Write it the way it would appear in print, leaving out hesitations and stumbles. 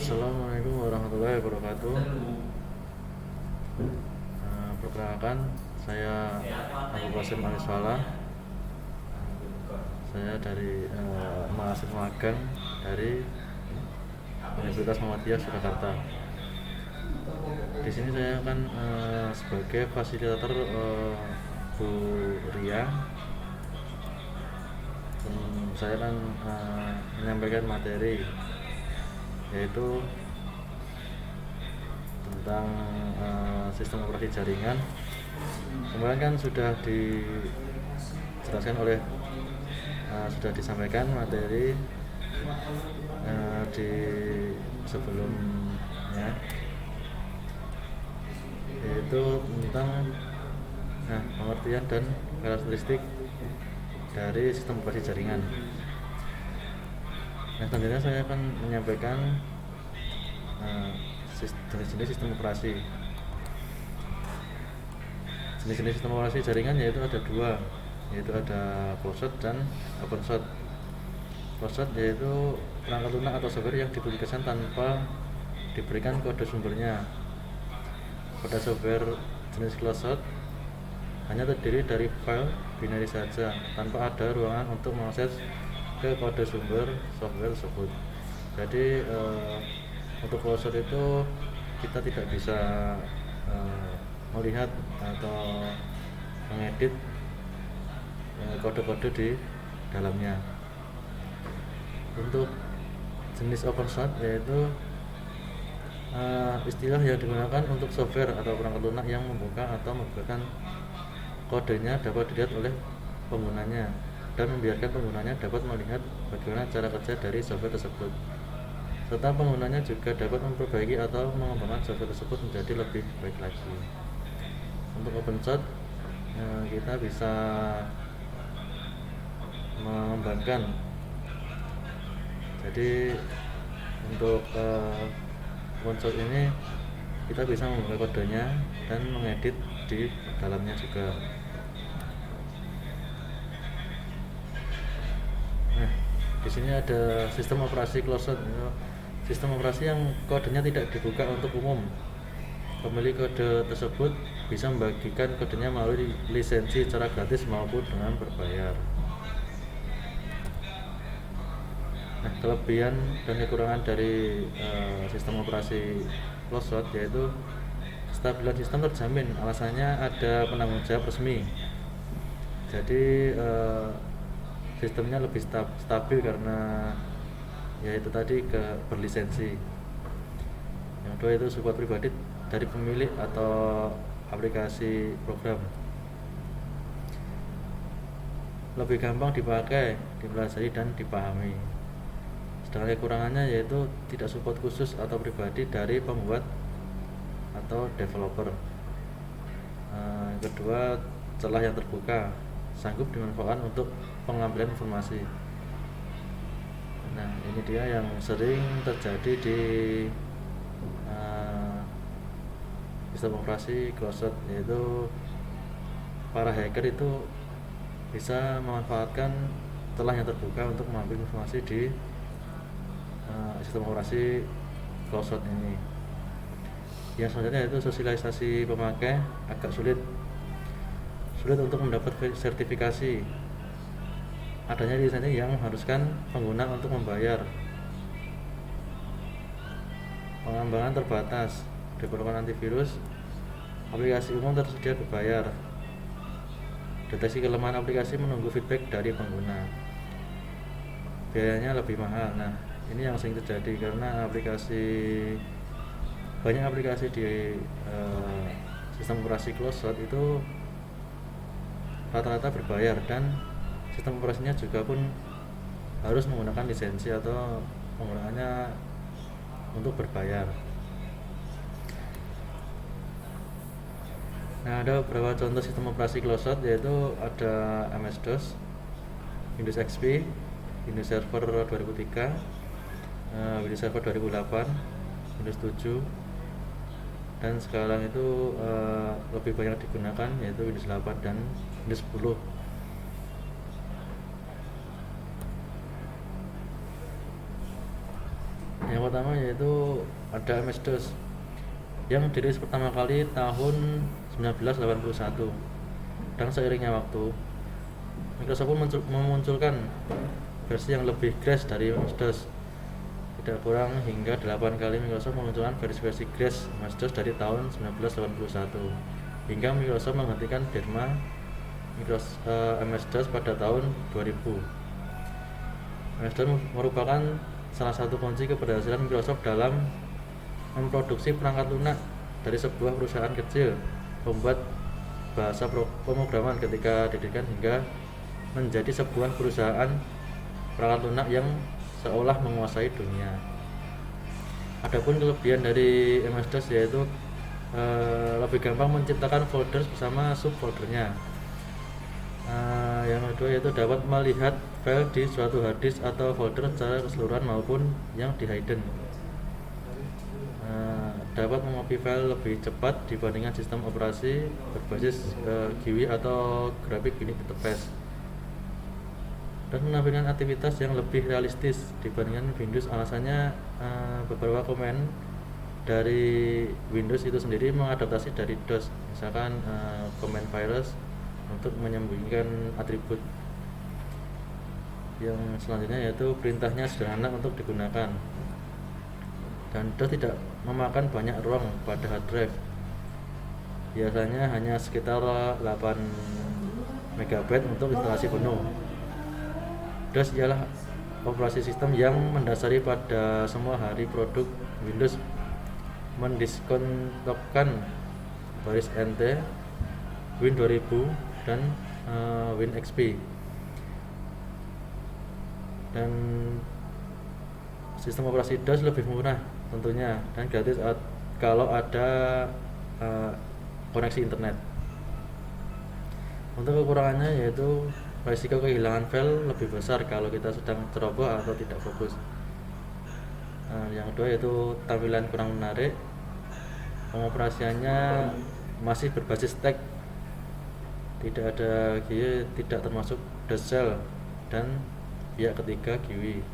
Assalamualaikum warahmatullahi wabarakatuh. Perkenalkan, saya Abu Qasim Aliswala. Saya dari mahasiswa magang dari Universitas Muhammadiyah Surakarta. Di sini saya akan sebagai fasilitator Bu Ria. Saya akan menyampaikan materi yaitu tentang sistem operasi jaringan. Kemarin kan sudah dijelaskan sudah disampaikan materi di sebelumnya, yaitu tentang pengertian dan karakteristik dari sistem operasi jaringan. Selanjutnya saya akan menyampaikan jenis-jenis sistem operasi. Jenis-jenis sistem operasi jaringan yaitu ada dua, yaitu ada closed dan open source. Closed yaitu perangkat lunak atau software yang dipublikasikan tanpa diberikan kode sumbernya. Pada software jenis closed hanya terdiri dari file binary saja, tanpa ada ruangan untuk mengakses ke kode sumber software tersebut. Jadi untuk closed itu kita tidak bisa melihat atau mengedit kode-kode di dalamnya. Untuk jenis open source yaitu istilah yang digunakan untuk software atau perangkat lunak yang membuka atau membukakan kodenya dapat dilihat oleh penggunanya dan membiarkan penggunanya dapat melihat bagaimana cara kerja dari software tersebut, serta penggunanya juga dapat memperbaiki atau mengembangkan software tersebut menjadi lebih baik lagi. Untuk open source kita bisa mengembangkan. Jadi untuk open source ini kita bisa membuka kodenya dan mengedit di dalamnya juga. Di sini ada sistem operasi closed, sistem operasi yang kodenya tidak dibuka untuk umum. Pemilik kode tersebut bisa membagikan kodenya melalui lisensi secara gratis maupun dengan berbayar. Kelebihan dan kekurangan dari sistem operasi closed yaitu stabilitas sistem terjamin, alasannya ada penanggung jawab resmi. Jadi sistemnya lebih stabil karena yaitu tadi berlisensi. Yang kedua itu support pribadi dari pemilik atau aplikasi program, lebih gampang dipakai, dipelajari dan dipahami. Sedangkan kekurangannya yaitu tidak support khusus atau pribadi dari pembuat atau developer. Yang kedua, celah yang terbuka sanggup dimanfaatkan untuk pengambilan informasi. Ini dia yang sering terjadi di sistem operasi closed, yaitu para hacker itu bisa memanfaatkan celah yang terbuka untuk mengambil informasi di sistem operasi closed ini. Yang selanjutnya yaitu sosialisasi pemakai agak sulit untuk mendapat sertifikasi. Adanya lisensi yang mengharuskan pengguna untuk membayar. Pengembangan terbatas, developer antivirus aplikasi umum tersedia berbayar. Deteksi kelemahan aplikasi menunggu feedback dari pengguna. Biayanya lebih mahal. Ini yang sering terjadi karena banyak aplikasi di sistem operasi closed itu rata-rata berbayar, dan sistem operasinya juga pun harus menggunakan lisensi atau penggunaannya untuk berbayar. Ada beberapa contoh sistem operasi closed yaitu ada MS-DOS, Windows XP, Windows Server 2003, Windows Server 2008, Windows 7, dan sekarang itu lebih banyak digunakan yaitu Windows 8 dan Windows 10. Yang pertama pertama yaitu ada MS-DOS yang dirilis pertama kali tahun 1981, dan seiringnya waktu Microsoft pun memunculkan versi yang lebih crash dari MS-DOS. Tidak kurang hingga 8 kali Microsoft memunculkan versi-versi crash MS-DOS dari tahun 1981 hingga Microsoft menghentikan firma MS-DOS pada tahun 2000. MS-DOS merupakan salah satu kunci keberhasilan Microsoft dalam memproduksi perangkat lunak dari sebuah perusahaan kecil, membuat bahasa pemrograman ketika didirikan hingga menjadi sebuah perusahaan perangkat lunak yang seolah menguasai dunia. Adapun kelebihan dari MS-DOS yaitu lebih gampang menciptakan folder bersama subfoldernya. Yang kedua yaitu dapat melihat file di suatu hard disk atau folder secara keseluruhan maupun yang di hidden. Dapat mengopi file lebih cepat dibandingkan sistem operasi berbasis GUI atau Graphic User Interface, dan menampilkan aktivitas yang lebih realistis dibandingkan Windows. Alasannya beberapa komen dari Windows itu sendiri mengadaptasi dari DOS, misalkan command virus untuk menyembunyikan atribut. Yang selanjutnya yaitu perintahnya sederhana untuk digunakan, dan DOS tidak memakan banyak ruang pada hard drive, biasanya hanya sekitar 8 MB untuk instalasi penuh. DOS ialah operasi sistem yang mendasari pada semua hari produk Windows, mendiskontokan baris NT, Win 2000 dan Win XP, dan sistem operasi DOS lebih murah tentunya dan gratis kalau ada koneksi internet. Untuk kekurangannya yaitu risiko kehilangan file lebih besar kalau kita sedang ceroboh atau tidak fokus. Yang kedua yaitu tampilan kurang menarik, pengoperasiannya masih berbasis teks, tidak ada GUI, tidak termasuk DOS Shell dan pihak ketiga GUI.